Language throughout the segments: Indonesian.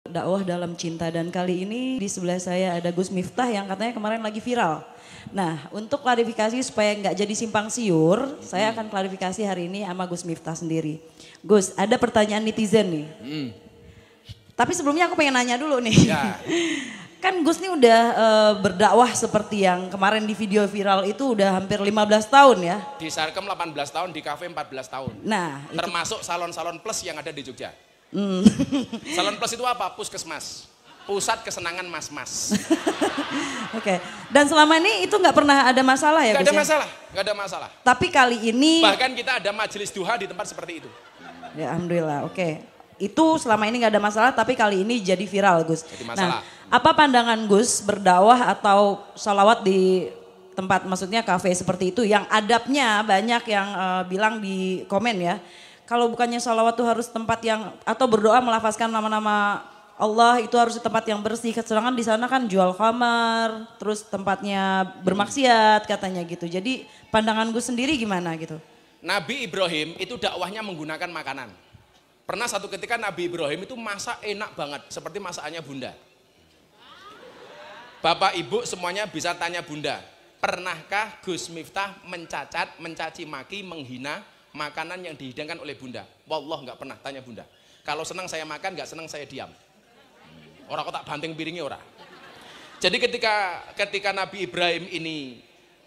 Dakwah dalam cinta, dan kali ini di sebelah saya ada Gus Miftah yang katanya kemarin lagi viral. Nah, untuk klarifikasi supaya nggak jadi simpang siur, saya akan klarifikasi hari ini sama Gus Miftah sendiri. Gus, ada pertanyaan netizen nih. Tapi sebelumnya aku pengen nanya dulu nih. Ya. Kan Gus nih udah berdakwah seperti yang kemarin di video viral itu udah hampir 15 tahun ya. Di Sarkem 18 tahun, di kafe 14 tahun. Nah, termasuk salon-salon plus yang ada di Jogja. Salon plus itu apa? Puskesmas. Pusat kesenangan mas-mas. Oke. Dan selama ini itu nggak pernah ada masalah ya? Gak Gus, ada masalah, gak ada masalah. Tapi kali ini. Bahkan kita ada majelis duha di tempat seperti itu. Ya alhamdulillah, oke. Itu selama ini nggak ada masalah, tapi kali ini jadi viral, Gus. Jadi masalah. Nah, apa pandangan Gus berdakwah atau sholawat di tempat, maksudnya kafe seperti itu, yang adabnya banyak yang bilang di komen ya, kalau bukannya sholawat tuh harus tempat yang, atau berdoa melafazkan nama-nama Allah itu harus di tempat yang bersih, sedangkan di sana kan jual khamar, terus tempatnya bermaksiat katanya gitu. Jadi pandangan Gus sendiri gimana gitu? Nabi Ibrahim itu dakwahnya menggunakan makanan. Pernah satu ketika Nabi Ibrahim itu masak enak banget, seperti masakannya Bunda. Bapak Ibu semuanya bisa tanya Bunda, pernahkah Gus Miftah mencacat, mencaci maki, menghina makanan yang dihidangkan oleh Bunda? Wallah nggak pernah, tanya Bunda. Kalau senang saya makan, nggak senang saya diam. Orang kok tak banting piringnya orang. Jadi ketika Nabi Ibrahim ini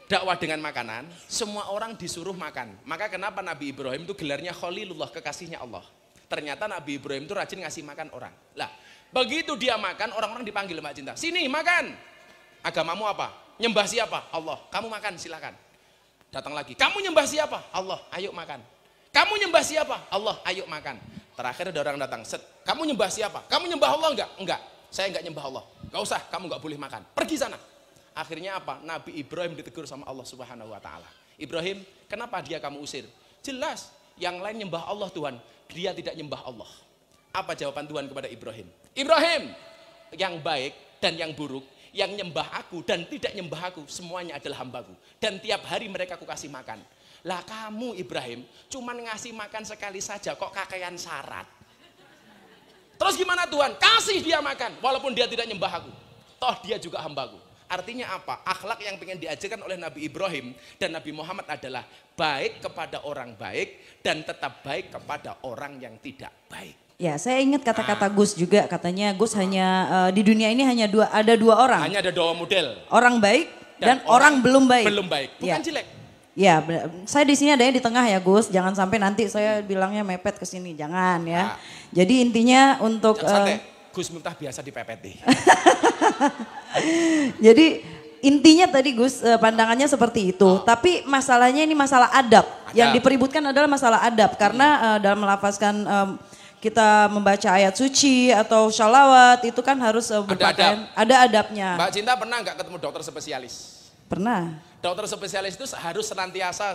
dakwah dengan makanan, semua orang disuruh makan. Maka kenapa Nabi Ibrahim itu gelarnya Khalilullah, kekasihnya Allah. Ternyata Nabi Ibrahim itu rajin ngasih makan orang. Lah, begitu dia makan, orang-orang dipanggil Mbak Cinta. Sini makan. Agamamu apa? Nyembah siapa? Allah. Kamu makan, silakan. Datang lagi. Kamu nyembah siapa? Allah. Ayo makan. Kamu nyembah siapa? Allah. Ayo makan. Terakhir ada orang datang. Set. Kamu nyembah siapa? Kamu nyembah Allah enggak? Enggak. Saya enggak nyembah Allah. Enggak usah, kamu enggak boleh makan. Pergi sana. Akhirnya apa? Nabi Ibrahim ditegur sama Allah Subhanahu wa taala. Ibrahim, kenapa dia kamu usir? Jelas, yang lain nyembah Allah Tuhan. Dia tidak nyembah Allah. Apa jawaban Tuhan kepada Ibrahim? Ibrahim, yang baik dan yang buruk, yang nyembah aku dan tidak nyembah aku, semuanya adalah hambaku. Dan tiap hari mereka aku kasih makan. Lah kamu Ibrahim, cuman ngasih makan sekali saja kok kakean syarat. Terus gimana Tuhan? Kasih dia makan, walaupun dia tidak nyembah aku. Toh dia juga hambaku. Artinya apa? Akhlak yang ingin diajarkan oleh Nabi Ibrahim dan Nabi Muhammad adalah baik kepada orang baik dan tetap baik kepada orang yang tidak baik. Ya, saya ingat kata-kata Gus juga, katanya Gus hanya di dunia ini hanya ada dua orang. Hanya ada dua model. Orang baik dan orang belum baik. Belum baik, bukan jelek. Ya, saya di sini adanya di tengah ya Gus. Jangan sampai nanti saya bilangnya mepet ke sini, jangan ya. Jadi intinya untuk Gus Miftah biasa dipepeti. Jadi intinya tadi Gus pandangannya seperti itu. Tapi masalahnya ini masalah adab. Yang dipeributkan adalah masalah adab. Karena dalam melafazkan kita membaca ayat suci atau sholawat itu kan harus ada adabnya. Mbak Cinta pernah nggak ketemu dokter spesialis? Pernah. Dokter spesialis itu harus senantiasa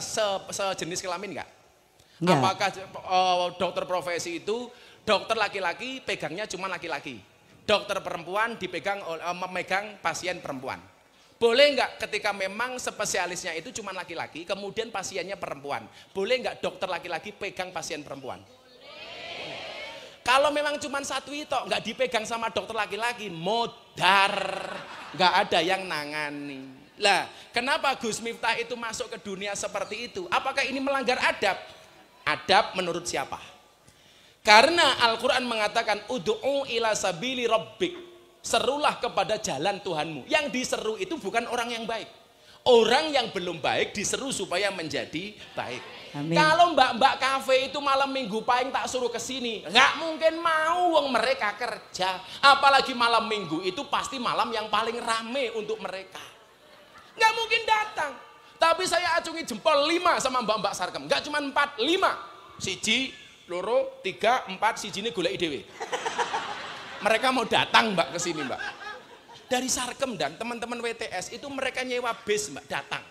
sejenis kelamin nggak? Enggak. Apakah dokter profesi itu dokter laki-laki pegangnya cuma laki-laki? Dokter perempuan memegang pasien perempuan. Boleh nggak ketika memang spesialisnya itu cuma laki-laki, kemudian pasiennya perempuan? Boleh nggak dokter laki-laki pegang pasien perempuan? Kalau memang cuma satu itu nggak dipegang sama dokter laki-laki, modar, nggak ada yang nangani. Lah, kenapa Gus Miftah itu masuk ke dunia seperti itu? Apakah ini melanggar adab? Adab menurut siapa? Karena Al-Quran mengatakan ud'u ila sabili rabbik, serulah kepada jalan Tuhanmu. Yang diseru itu bukan orang yang baik. Orang yang belum baik diseru supaya menjadi baik. Amin. Kalau mbak-mbak kafe itu malam minggu paling tak suruh ke sini, nggak mungkin mau, wong mereka kerja. Apalagi malam minggu itu pasti malam yang paling rame untuk mereka. Nggak mungkin datang. Tapi saya acungi jempol 5 sama mbak-mbak Sarkem. Nggak cuma 4, 5. Siji, loro, 3, 4, siji ini golek dhewe. Mereka mau datang mbak ke sini mbak. Dari Sarkem dan teman-teman WTS itu mereka nyewa bis mbak datang.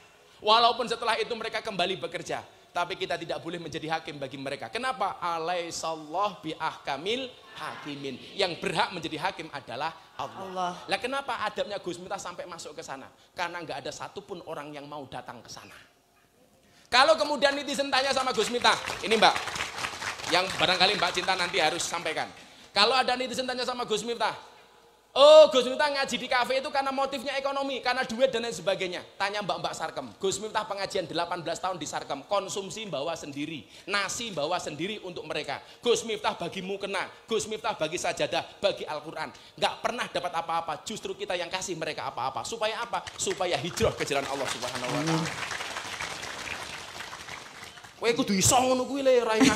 Walaupun setelah itu mereka kembali bekerja. Tapi kita tidak boleh menjadi hakim bagi mereka. Kenapa? Alaihissallah bi'ahkamil hakimin. Yang berhak menjadi hakim adalah Allah. Lah kenapa adabnya Gus Miftah sampai masuk ke sana? Karena nggak ada satupun orang yang mau datang ke sana. Kalau kemudian netizen tanya sama Gus Miftah, ini mbak, yang barangkali Mbak Cinta nanti harus sampaikan. Kalau ada netizen tanya sama Gus Miftah, oh Gus Miftah ngaji di kafe itu karena motifnya ekonomi, karena duit dan lain sebagainya. Tanya Mbak Sarkem, Gus Miftah pengajian 18 tahun di Sarkem, konsumsi bawa sendiri, nasi bawa sendiri untuk mereka. Gus Miftah bagi mukena, Gus Miftah bagi sajadah, bagi Al-Quran. Nggak pernah dapat apa-apa, justru kita yang kasih mereka apa-apa. Supaya apa? Supaya hijrah ke jalan Allah Subhanahu wa Ta'ala. Kowe kudu iso ngono kuwi le ra ini.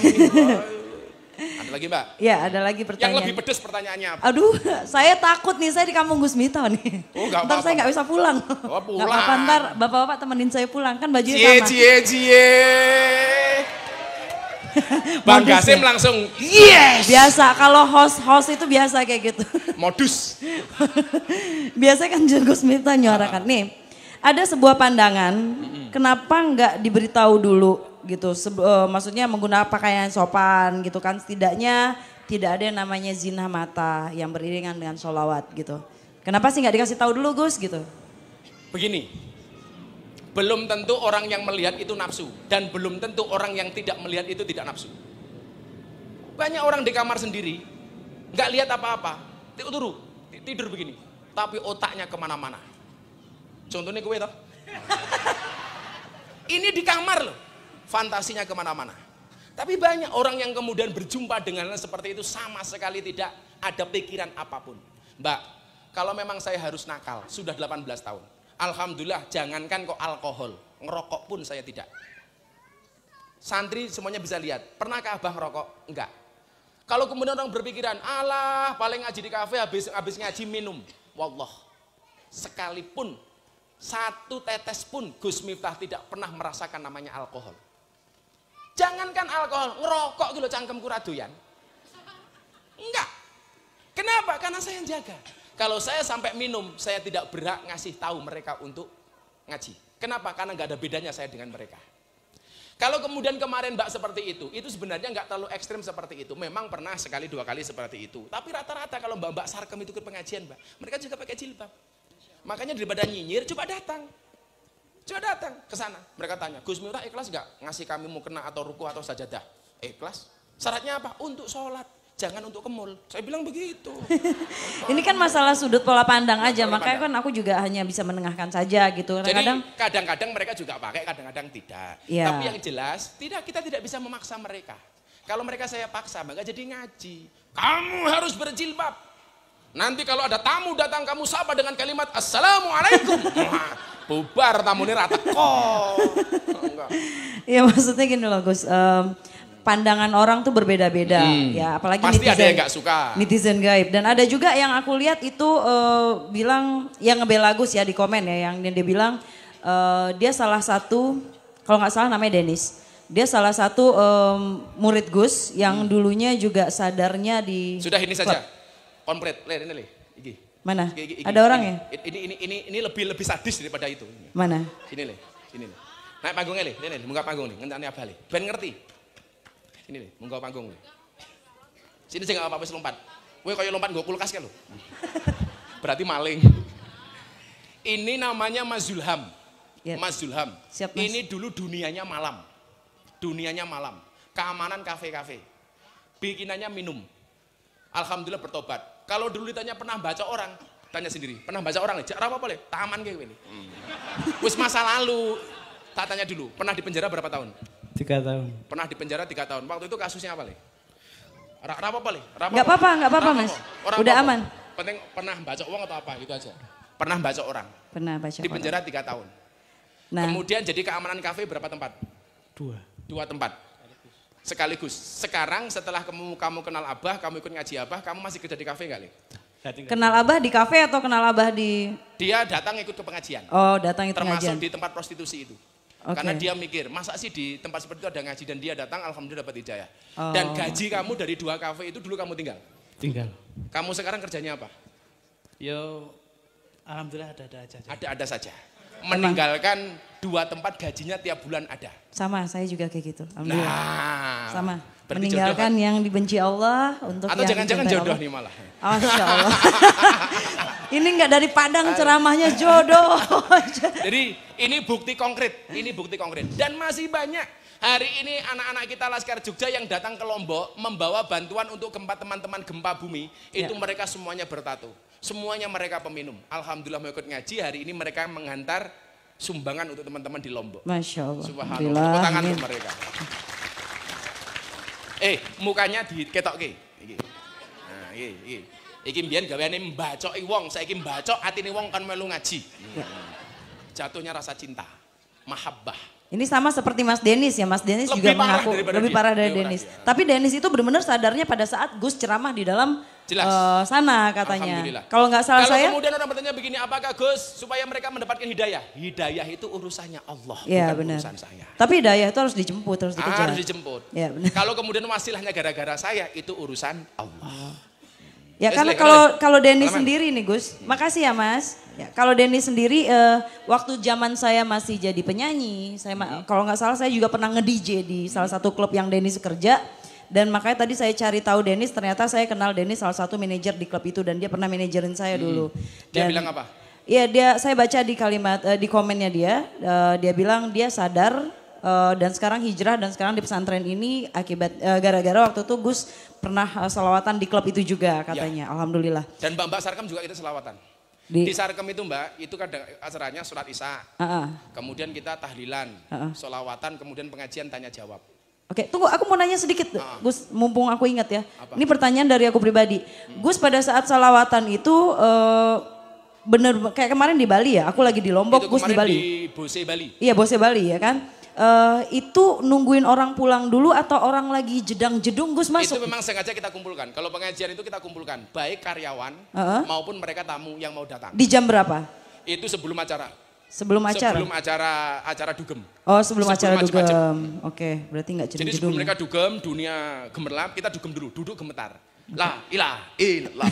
Ada lagi Mbak? Ya, ada lagi pertanyaan. Yang lebih pedes pertanyaannya apa? Aduh, saya takut nih, saya di kampung Gus Miftah nih. Oh, ntar apa-apa. Saya nggak bisa pulang. Oh, pulang. Nggak apa-apa, ntar bapak-bapak temenin saya pulang, kan bajunya sama. Cie. Bang Gasim langsung, yes! Biasa, kalau host itu biasa kayak gitu. Modus. Biasanya kan Gus Miftah nyuarakan. Nih, ada sebuah pandangan, kenapa nggak diberitahu dulu gitu, maksudnya menggunakan pakaian sopan gitu kan, setidaknya tidak ada yang namanya zina mata yang beriringan dengan sholawat gitu. Kenapa sih nggak dikasih tahu dulu Gus gitu? Begini, belum tentu orang yang melihat itu nafsu dan belum tentu orang yang tidak melihat itu tidak nafsu. Banyak orang di kamar sendiri, nggak lihat apa-apa, tidur begini, tapi otaknya kemana-mana. Contohnya gue toh, ini di kamar loh. Fantasinya kemana-mana. Tapi banyak orang yang kemudian berjumpa dengan hal seperti itu sama sekali tidak ada pikiran apapun. Mbak, kalau memang saya harus nakal, sudah 18 tahun. Alhamdulillah, jangankan kok alkohol, ngerokok pun saya tidak. Santri semuanya bisa lihat, pernahkah abah ngerokok? Enggak. Kalau kemudian orang berpikiran, alah paling ngaji di kafe habis ngaji minum. Wallah, sekalipun satu tetes pun Gus Miftah tidak pernah merasakan namanya alkohol. Jangankan alkohol, ngerokok gitu cangkemku radoyan. Enggak. Kenapa? Karena saya yang jaga. Kalau saya sampai minum, saya tidak berhak ngasih tahu mereka untuk ngaji. Kenapa? Karena nggak ada bedanya saya dengan mereka. Kalau kemudian kemarin Mbak seperti itu sebenarnya nggak terlalu ekstrim seperti itu. Memang pernah sekali dua kali seperti itu. Tapi rata-rata kalau Mbak Sarkem itu ke pengajian Mbak, mereka juga pakai jilbab. Makanya daripada nyinyir, coba datang ke sana. Mereka tanya, Gus Miftah ikhlas nggak ngasih kami mukena atau ruku atau sajadah? Ikhlas. Syaratnya apa? Untuk sholat, jangan untuk kemul. Saya bilang begitu. Ini kan masalah sudut pola pandang aja, makanya kan aku juga hanya bisa menengahkan saja gitu. Jadi kadang-kadang mereka juga pakai, kadang-kadang tidak. Ya. Tapi yang jelas, kita tidak bisa memaksa mereka. Kalau mereka saya paksa, maka jadi ngaji. Kamu harus berjilbab. Nanti kalau ada tamu datang, kamu sapa dengan kalimat Assalamualaikum. Bubar tamu ini rata kok. Ya maksudnya gini loh Gus, pandangan orang tuh berbeda-beda ya, apalagi pasti netizen, ada yang nggak suka. Netizen gaib. Dan ada juga yang aku lihat itu bilang, yang ngebela Gus ya di komen ya, yang dia bilang dia salah satu, kalau nggak salah namanya Dennis, dia salah satu murid Gus yang dulunya juga sadarnya di. Sudah ini saja, komplit, lihat ini. Mana? Iki. Ada orang ya? Ini lebih sadis daripada itu. Mana? Ini. Naik panggungnya ini, munggah panggung nih, ngentane apa le? Ben ngerti. Ini nih, munggah panggung nih. Sini sing apa-apa wis lompat. Kowe kaya lompat nggo kulkas kan lho. Berarti maling. Ini namanya Mas Zulham. Yep. Mas Zulham. Siap, Mas. Ini dulu dunianya malam. Keamanan kafe-kafe. Bikinannya minum. Alhamdulillah bertobat. Kalau dulu ditanya pernah baca orang, tanya sendiri. Pernah baca orang nih? Apa boleh? Taman kayak gini. Wis masa lalu. Tak tanya dulu. Pernah di penjara berapa tahun? 3 tahun. Pernah di penjara 3 tahun. Waktu itu kasusnya apa le? Apa boleh? Nggak apa-apa Mas. Orang udah apa? Aman. Penting pernah baca uang atau apa gitu aja. Pernah baca orang. Pernah baca. Di penjara 3 tahun. Nah. Kemudian jadi keamanan kafe berapa tempat? 2 tempat. Sekaligus. Sekarang setelah kamu kenal Abah, kamu ikut ngaji Abah, kamu masih kerja di kafe nggak, Le? Kenal Abah di kafe atau kenal Abah di? Dia datang ikut ke pengajian. Oh, datang ikut pengajian. Termasuk di tempat prostitusi itu. Okay. Karena dia mikir, masa sih di tempat seperti itu ada ngaji, dan dia datang, alhamdulillah dapat hidayah. Oh. Dan gaji kamu dari 2 kafe itu dulu kamu tinggal? Tinggal. Kamu sekarang kerjanya apa? Yo, alhamdulillah ada-ada aja. Ada-ada saja. Meninggalkan 2 tempat gajinya tiap bulan ada. Sama, saya juga kayak gitu. Alhamdulillah. Nah, sama. Meninggalkan jodoh, yang dibenci Allah untuk atau yang jangan-jangan jodoh Allah. Nih malah. Masya Allah. Ini enggak dari Padang ceramahnya jodoh. Jadi ini bukti konkret, Dan masih banyak. Hari ini anak-anak kita Laskar Jogja yang datang ke Lombok membawa bantuan untuk teman-teman gempa bumi, itu mereka semuanya bertato. Semuanya mereka peminum. Alhamdulillah mau ikut ngaji, hari ini mereka menghantar sumbangan untuk teman-teman di Lombok. Masya Allah. Subhanallah. Tepuk tangan untuk mereka. Mukanya diketokke. Iki. Nah, iki. Iki mbiyen gaweane mbacoki wong, saiki mbacok atine wong kan melu ngaji. Jatuhnya rasa cinta, mahabbah. Ini sama seperti Mas Denis ya, Mas Denis juga mengaku lebih parah dari Denis. Tapi Denis itu benar-benar sadarnya pada saat Gus ceramah di dalam sana katanya. Kalau nggak salah saya. Kalau kemudian orang bertanya begini, apakah Gus supaya mereka mendapatkan hidayah? Hidayah itu urusannya Allah, ya, bukan benar. urusan saya. Tapi hidayah itu harus dijemput, harus dikejar. Harus dijemput. Ya, benar. Kalau kemudian wasilahnya gara-gara saya, itu urusan Allah. Ya karena kalau Denis sendiri nih Gus, makasih ya Mas. Ya, kalau Denis sendiri waktu zaman saya masih jadi penyanyi, kalau nggak salah saya juga pernah nge-DJ di salah satu klub yang Denis kerja. Dan makanya tadi saya cari tahu Denis, ternyata saya kenal Denis salah satu manajer di klub itu dan dia pernah manajerin saya dulu. Dia bilang apa? Iya saya baca di kalimat di komennya dia bilang dia sadar dan sekarang hijrah dan sekarang di pesantren ini akibat gara-gara waktu itu Gus pernah selawatan di klub itu juga katanya. Ya. Alhamdulillah. Dan Mbak Sarkem juga itu selawatan. Di Sarkem itu Mbak, itu kadang acaranya sholat isya. Kemudian kita tahlilan, selawatan, kemudian pengajian tanya jawab. Oke, tunggu aku mau nanya sedikit Gus, mumpung aku ingat ya. Apa? Ini pertanyaan dari aku pribadi. Gus pada saat selawatan itu bener kayak kemarin di Bali ya, aku lagi di Lombok, Gus di Bali. Di Bose Bali. Iya Bose Bali ya kan. Itu nungguin orang pulang dulu atau orang lagi jedang-jedung Gus masuk? Itu memang sengaja kita kumpulkan. Kalau pengajian itu kita kumpulkan, baik karyawan maupun mereka tamu yang mau datang. Di jam berapa? Itu sebelum acara. Sebelum acara? Sebelum acara dugem. Oh sebelum acara dugem. Oke, berarti nggak jedung-jedung. Jadi sebelum mereka dugem, dunia gemerlap, kita dugem dulu, duduk gemetar. La ilaha illallah.